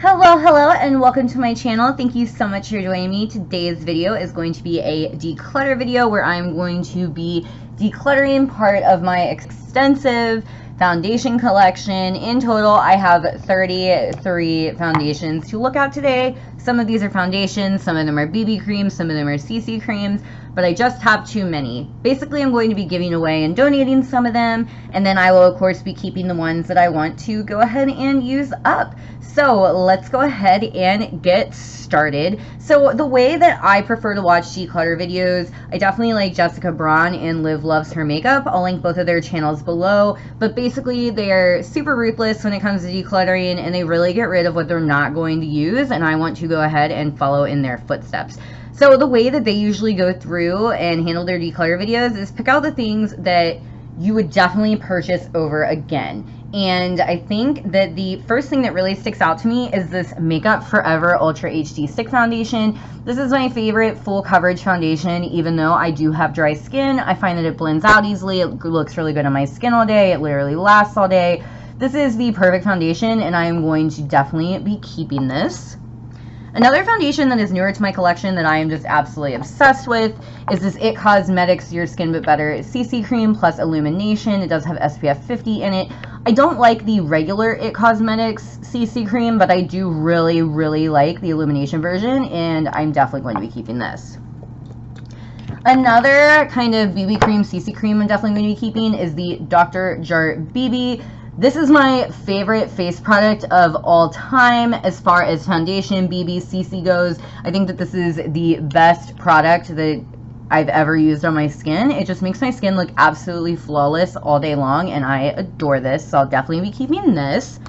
Hello, and welcome to my channel. Thank you so much for joining me. Today's video is going to be a declutter video where I'm going to be decluttering part of my extensive foundation collection. In total, I have 33 foundations to look at today. Some of these are foundations, some of them are BB creams, some of them are CC creams, but I just have too many. Basically, I'm going to be giving away and donating some of them, and then I will, of course, be keeping the ones that I want to go ahead and use up. So let's go ahead and get started. So the way that I prefer to watch declutter videos, I definitely like Jessica Braun and Liv Loves Her Makeup. I'll link both of their channels below, but basically they're super ruthless when it comes to decluttering, and they really get rid of what they're not going to use, and I want to go ahead and follow in their footsteps. So the way that they usually go through and handle their declutter videos is pick out the things that you would definitely purchase over again. And I think that the first thing that really sticks out to me is this Makeup Forever Ultra HD Stick Foundation. This is my favorite full coverage foundation, even though I do have dry skin. I find that it blends out easily. It looks really good on my skin all day. It literally lasts all day. This is the perfect foundation, and I am going to definitely be keeping this. Another foundation that is newer to my collection that I am just absolutely obsessed with is this IT Cosmetics Your Skin But Better CC Cream Plus Illumination. It does have SPF 50 in it. I don't like the regular IT Cosmetics CC Cream, but I do really like the Illumination version, and I'm definitely going to be keeping this. Another kind of BB cream, CC cream I'm definitely going to be keeping is the Dr. Jart BB. This is my favorite face product of all time as far as foundation, BB, CC goes. I think that this is the best product that I've ever used on my skin. It just makes my skin look absolutely flawless all day long, and I adore this, so I'll definitely be keeping this.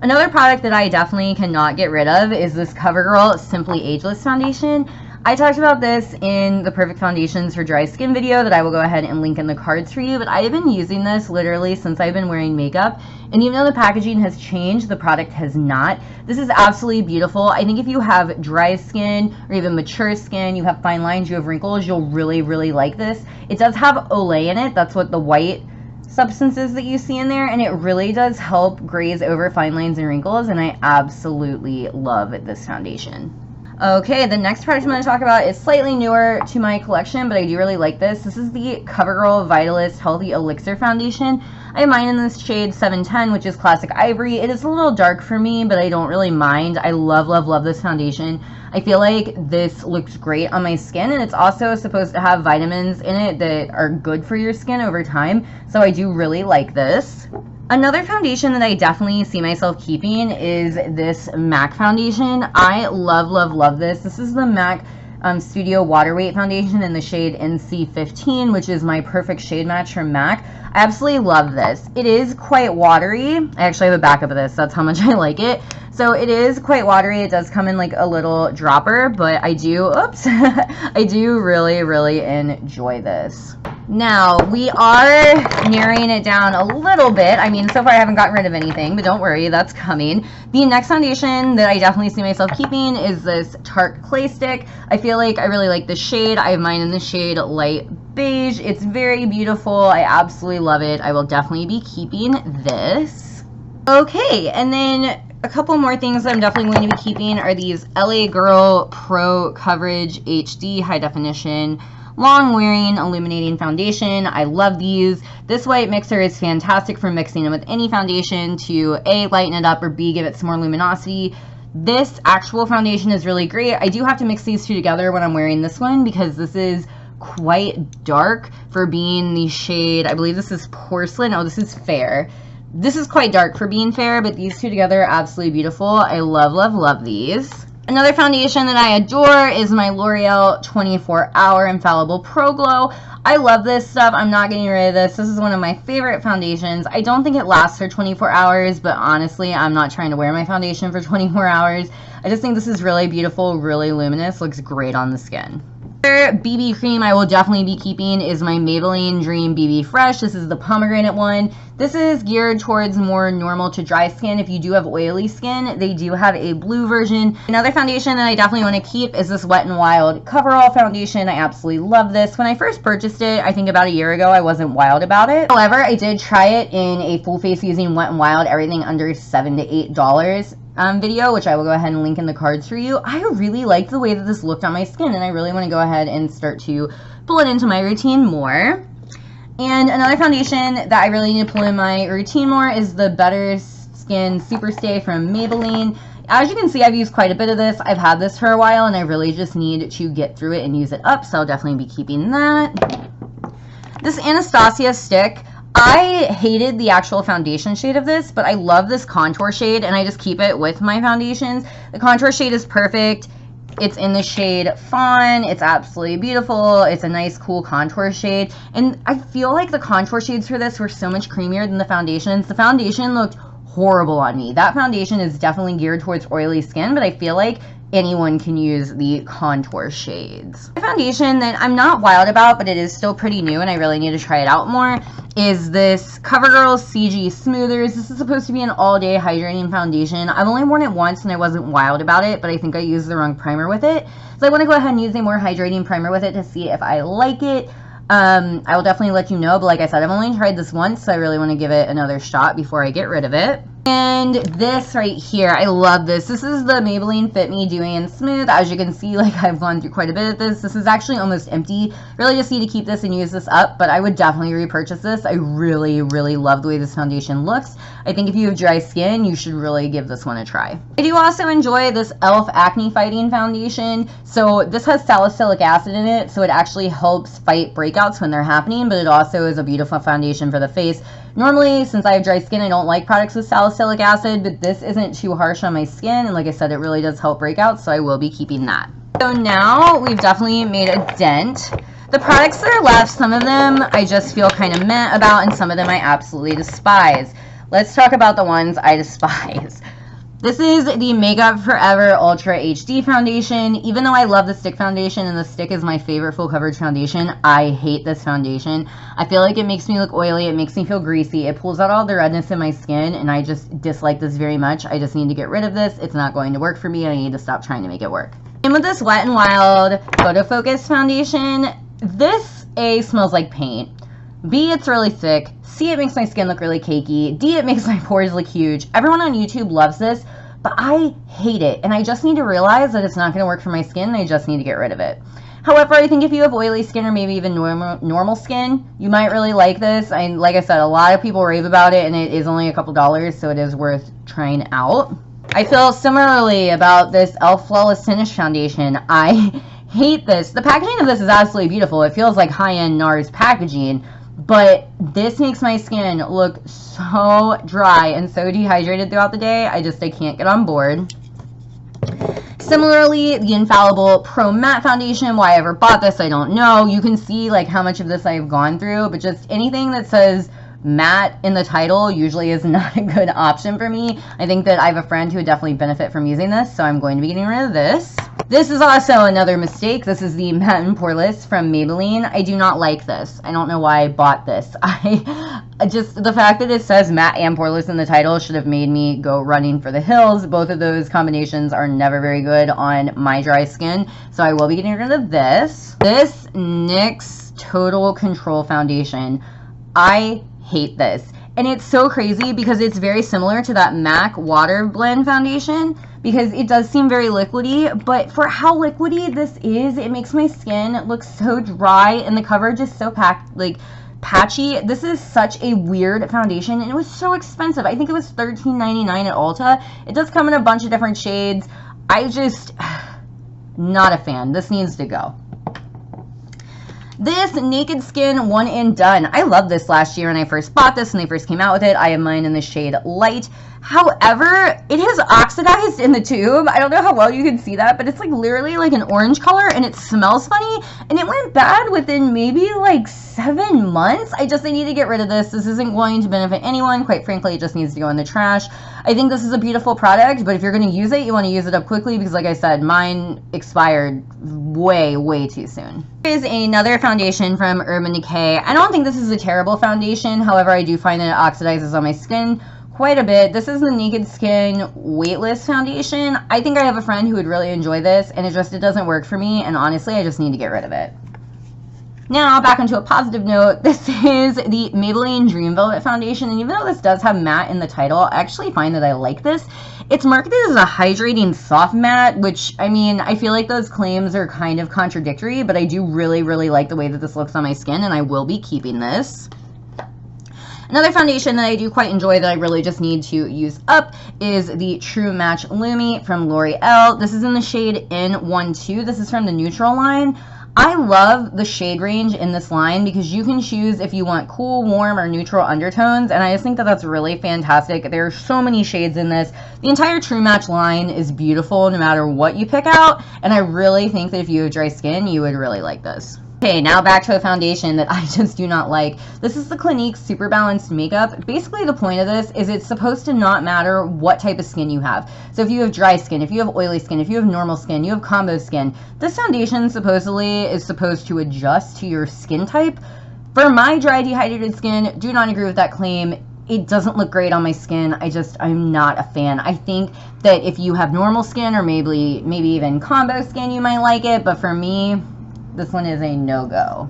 Another product that I definitely cannot get rid of is this CoverGirl Simply Ageless Foundation. I talked about this in the Perfect Foundations for Dry Skin video that I will go ahead and link in the cards for you, but I have been using this literally since I've been wearing makeup, and even though the packaging has changed, the product has not. This is absolutely beautiful. I think if you have dry skin or even mature skin, you have fine lines, you have wrinkles, you'll really like this. It does have Olay in it. That's what the white substances that you see in there, and it really does help graze over fine lines and wrinkles, and I absolutely love this foundation. Okay, the next product I'm going to talk about is slightly newer to my collection, but I do really like this. This is the CoverGirl Vitalist Healthy Elixir Foundation. I have mine in this shade 710, which is Classic Ivory. It is a little dark for me, but I don't really mind. I love this foundation. I feel like this looks great on my skin, and it's also supposed to have vitamins in it that are good for your skin over time, so I do really like this. Another foundation that I definitely see myself keeping is this MAC foundation. I love this. This is the MAC Studio Water Weight Foundation in the shade NC15, which is my perfect shade match from MAC. I absolutely love this. It is quite watery. I actually have a backup of this. That's how much I like it. So it is quite watery. It does come in like a little dropper, but I do, I do really enjoy this. Now, we are narrowing it down a little bit. I mean, so far I haven't gotten rid of anything, but don't worry, that's coming. The next foundation that I definitely see myself keeping is this Tarte Clay Stick. I feel like I really like the shade. I have mine in the shade Light Beige. It's very beautiful. I absolutely love it. I will definitely be keeping this. Okay, and then a couple more things that I'm definitely going to be keeping are these LA Girl Pro Coverage HD High Definition Long Wearing Illuminating Foundation. I love these. This white mixer is fantastic for mixing them with any foundation to A, lighten it up, or B, give it some more luminosity. This actual foundation is really great. I do have to mix these two together when I'm wearing this one because this is quite dark for being the shade, I believe this is Porcelain. Oh, this is Fair. This is quite dark for being fair, but these two together are absolutely beautiful. I love these. Another foundation that I adore is my L'Oreal 24-Hour Infallible Pro Glow. I love this stuff. I'm not getting rid of this. This is one of my favorite foundations. I don't think it lasts for 24 hours, but honestly, I'm not trying to wear my foundation for 24 hours. I just think this is really beautiful, really luminous, looks great on the skin. Another BB cream I will definitely be keeping is my Maybelline Dream BB Fresh. This is the pomegranate one. This is geared towards more normal to dry skin. If you do have oily skin, they do have a blue version. Another foundation that I definitely want to keep is this Wet n Wild Coverall foundation. I absolutely love this. When I first purchased it, I think about a year ago, I wasn't wild about it. However, I did try it in a full face using Wet n Wild, everything under $7 to $8. video, which I will go ahead and link in the cards for you. I really liked the way that this looked on my skin, and I really want to go ahead and start to pull it into my routine more. And another foundation that I really need to pull in my routine more is the Better Skin Superstay from Maybelline. As you can see, I've used quite a bit of this. I've had this for a while, and I really just need to get through it and use it up, so I'll definitely be keeping that. This Anastasia stick, I hated the actual foundation shade of this, but I love this contour shade, and I just keep it with my foundations. The contour shade is perfect. It's in the shade Fawn. It's absolutely beautiful. It's a nice, cool contour shade. And I feel like the contour shades for this were so much creamier than the foundations. The foundation looked horrible on me. That foundation is definitely geared towards oily skin, but I feel like anyone can use the contour shades. The foundation that I'm not wild about, but it is still pretty new and I really need to try it out more, is this CoverGirl CG Smoothers. This is supposed to be an all-day hydrating foundation. I've only worn it once and I wasn't wild about it, but I think I used the wrong primer with it. So I want to go ahead and use a more hydrating primer with it to see if I like it. I will definitely let you know, but like I said, I've only tried this once, so I really want to give it another shot before I get rid of it. And this right here, I love this. This is the Maybelline Fit Me Dewy and Smooth. As you can see, like I've gone through quite a bit of this. This is actually almost empty. Really just need to keep this and use this up, but I would definitely repurchase this. I really, really love the way this foundation looks. I think if you have dry skin, you should really give this one a try. I do also enjoy this e.l.f. Acne Fighting Foundation. So this has salicylic acid in it, so it actually helps fight breakouts when they're happening, but it also is a beautiful foundation for the face. Normally, since I have dry skin, I don't like products with salicylic acid, but this isn't too harsh on my skin, and like I said, it really does help breakouts, so I will be keeping that. So now we've definitely made a dent. The products that are left, some of them I just feel kind of meh about, and some of them I absolutely despise. Let's talk about the ones I despise. This is the Makeup Forever Ultra HD Foundation. Even though I love the stick foundation and the stick is my favorite full coverage foundation, I hate this foundation. I feel like it makes me look oily, it makes me feel greasy, it pulls out all the redness in my skin, and I just dislike this very much. I just need to get rid of this. It's not going to work for me, and I need to stop trying to make it work. And with this Wet n Wild Photo Focus Foundation, this A, smells like paint. B, it's really thick. C, it makes my skin look really cakey. D, it makes my pores look huge. Everyone on YouTube loves this, but I hate it, and I just need to realize that it's not going to work for my skin, and I just need to get rid of it. However, I think if you have oily skin or maybe even normal skin, you might really like this. Like I said, a lot of people rave about it, and it is only a couple dollars, so it is worth trying out. I feel similarly about this e.l.f. Flawless Finish Foundation. I hate this. The packaging of this is absolutely beautiful. It feels like high-end NARS packaging, but this makes my skin look so dry and so dehydrated throughout the day. I can't get on board. Similarly, the Infallible Pro Matte Foundation. Why I ever bought this, I don't know. You can see like how much of this I've gone through, but just anything that says matte in the title usually is not a good option for me. I think that I have a friend who would definitely benefit from using this, so I'm going to be getting rid of this. This is also another mistake. This is the Matte and Poreless from Maybelline. I do not like this. I don't know why I bought this. The fact that it says matte and poreless in the title should have made me go running for the hills. Both of those combinations are never very good on my dry skin, so I will be getting rid of this. This NYX Total Control Foundation. I hate this. And it's so crazy because it's very similar to that MAC Water Blend Foundation because it does seem very liquidy, but for how liquidy this is, it makes my skin look so dry and the coverage is so patchy. This is such a weird foundation and it was so expensive. I think it was $13.99 at Ulta. It does come in a bunch of different shades. Not a fan. This needs to go. This Naked Skin One and Done. I loved this last year when I first bought this, when they first came out with it. I have mine in the shade Light. However, it has oxidized in the tube. I don't know how well you can see that, but it's like literally like an orange color and it smells funny. And it went bad within maybe like 7 months. I need to get rid of this. This isn't going to benefit anyone. Quite frankly, it just needs to go in the trash. I think this is a beautiful product, but if you're going to use it, you want to use it up quickly because like I said, mine expired way too soon. Here's another foundation from Urban Decay. I don't think this is a terrible foundation. However, I do find that it oxidizes on my skin quite a bit. This is the Naked Skin Weightless Foundation. I think I have a friend who would really enjoy this, and it doesn't work for me, and honestly, I just need to get rid of it. Now, back onto a positive note, this is the Maybelline Dream Velvet Foundation, and even though this does have matte in the title, I actually find that I like this. It's marketed as a hydrating soft matte, which, I mean, I feel like those claims are kind of contradictory, but I do really, really like the way that this looks on my skin, and I will be keeping this. Another foundation that I do quite enjoy that I really just need to use up is the True Match Lumi from L'Oreal. This is in the shade N12. This is from the neutral line. I love the shade range in this line because you can choose if you want cool, warm, or neutral undertones, and I just think that that's really fantastic. There are so many shades in this. The entire True Match line is beautiful no matter what you pick out, and I really think that if you have dry skin, you would really like this. Okay, now back to a foundation that I just do not like. This is the Clinique Super Balanced Makeup. Basically, the point of this is it's supposed to not matter what type of skin you have. So if you have dry skin, if you have oily skin, if you have normal skin, you have combo skin, this foundation supposedly is supposed to adjust to your skin type. For my dry, dehydrated skin, do not agree with that claim. It doesn't look great on my skin. I'm not a fan. I think that if you have normal skin or maybe even combo skin, you might like it, but for me, this one is a no-go.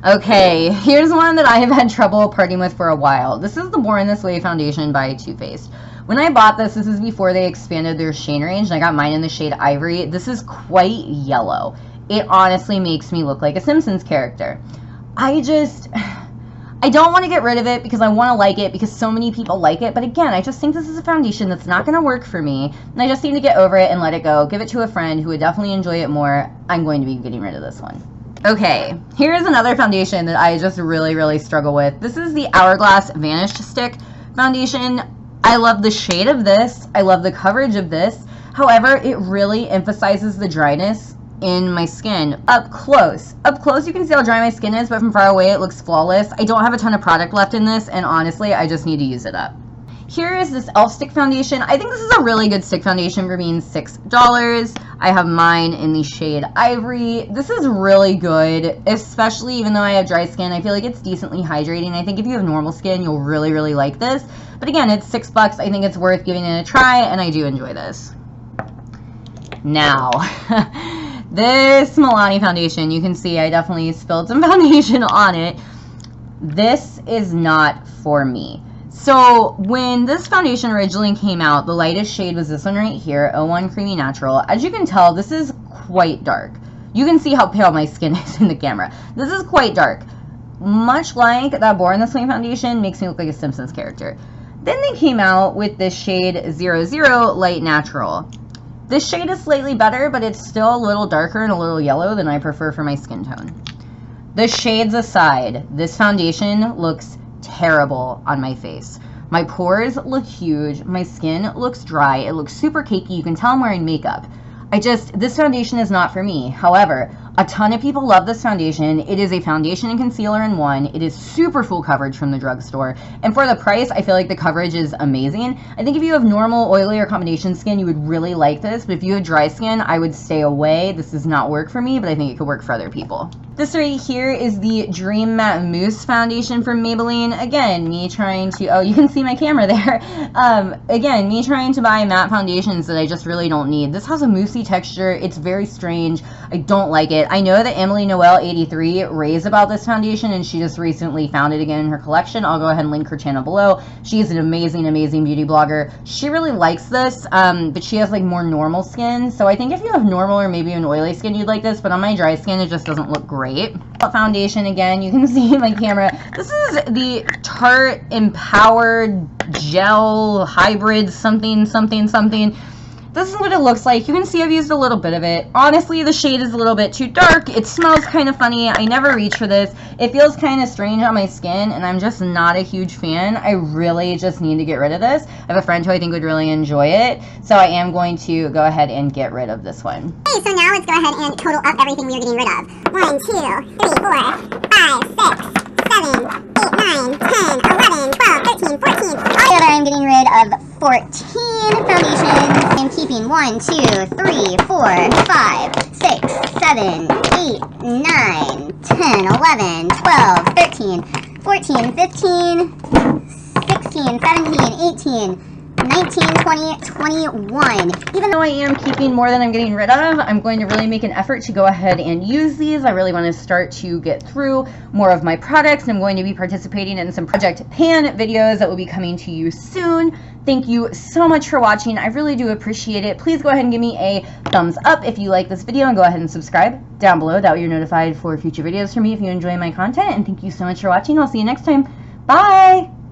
Okay, here's one that I have had trouble parting with for a while. This is the Born This Way foundation by Too Faced. When I bought this is before they expanded their shade range, and I got mine in the shade Ivory. This is quite yellow. It honestly makes me look like a Simpsons character. I don't want to get rid of it because I want to like it because so many people like it, but again, I just think this is a foundation that's not going to work for me, and I just need to get over it and let it go, give it to a friend who would definitely enjoy it more. I'm going to be getting rid of this one. Okay, here's another foundation that I just really, really struggle with. This is the Hourglass Vanish Stick foundation. I love the shade of this. I love the coverage of this. However, it really emphasizes the dryness in my skin. Up close you can see how dry my skin is, but from far away it looks flawless. I don't have a ton of product left in this, and honestly, I just need to use it up. Here is this e.l.f. stick foundation. I think this is a really good stick foundation for being $6. I have mine in the shade Ivory. This is really good, especially even though I have dry skin. I feel like it's decently hydrating. I think if you have normal skin, you'll really, really like this. But again, it's $6. I think it's worth giving it a try, and I do enjoy this. Now, this Milani foundation, you can see I definitely spilled some foundation on it. This is not for me. So when this foundation originally came out, the lightest shade was this one right here, 01 Creamy Natural. As you can tell, this is quite dark. You can see how pale my skin is in the camera. This is quite dark. Much like that Born This Way foundation makes me look like a Simpsons character. Then they came out with this shade 00 Light Natural. This shade is slightly better, but it's still a little darker and a little yellow than I prefer for my skin tone. The shades aside, this foundation looks terrible on my face. My pores look huge. My skin looks dry. It looks super cakey. You can tell I'm wearing makeup. This foundation is not for me. However, a ton of people love this foundation. It is a foundation and concealer in one. It is super full coverage from the drugstore. And for the price, I feel like the coverage is amazing. I think if you have normal, oily, or combination skin, you would really like this. But if you have dry skin, I would stay away. This does not work for me, but I think it could work for other people. This right here is the Dream Matte Mousse foundation from Maybelline. Again, me trying to, oh, you can see my camera there. Again, me trying to buy matte foundations that I just really don't need. This has a moussey texture. It's very strange. I don't like it. I know that Emily Noel 83 raves about this foundation, and she just recently found it again in her collection. I'll go ahead and link her channel below. She is an amazing, amazing beauty blogger. She really likes this, but she has like more normal skin. So I think if you have normal or maybe an oily skin, you'd like this, but on my dry skin, it just doesn't look great. Foundation, again, you can see my camera. This is the Tarte Empowered Gel Hybrid something. This is what it looks like. You can see I've used a little bit of it. Honestly, the shade is a little bit too dark. It smells kind of funny. I never reach for this. It feels kind of strange on my skin, and I'm just not a huge fan. I really just need to get rid of this. I have a friend who I think would really enjoy it, so I am going to go ahead and get rid of this one. Okay, so now let's go ahead and total up everything we are getting rid of. 1, 2, 3, 4, 5, 6, 7, 8, 9, 10, 11, 12, 13, 14. Altogether, I'm getting rid of 14 foundations. I'm keeping 1, 2, 3, 4, 5, 6, 7, 8, 9, 10, 11, 12, 13, 14, 15, 16, 17, 18, 19, 20, 21. Even though I am keeping more than I'm getting rid of, I'm going to really make an effort to go ahead and use these. I really want to start to get through more of my products. I'm going to be participating in some Project Pan videos that will be coming to you soon. Thank you so much for watching. I really do appreciate it. Please go ahead and give me a thumbs up if you like this video, and go ahead and subscribe down below. That way you're notified for future videos from me if you enjoy my content. And thank you so much for watching. I'll see you next time. Bye!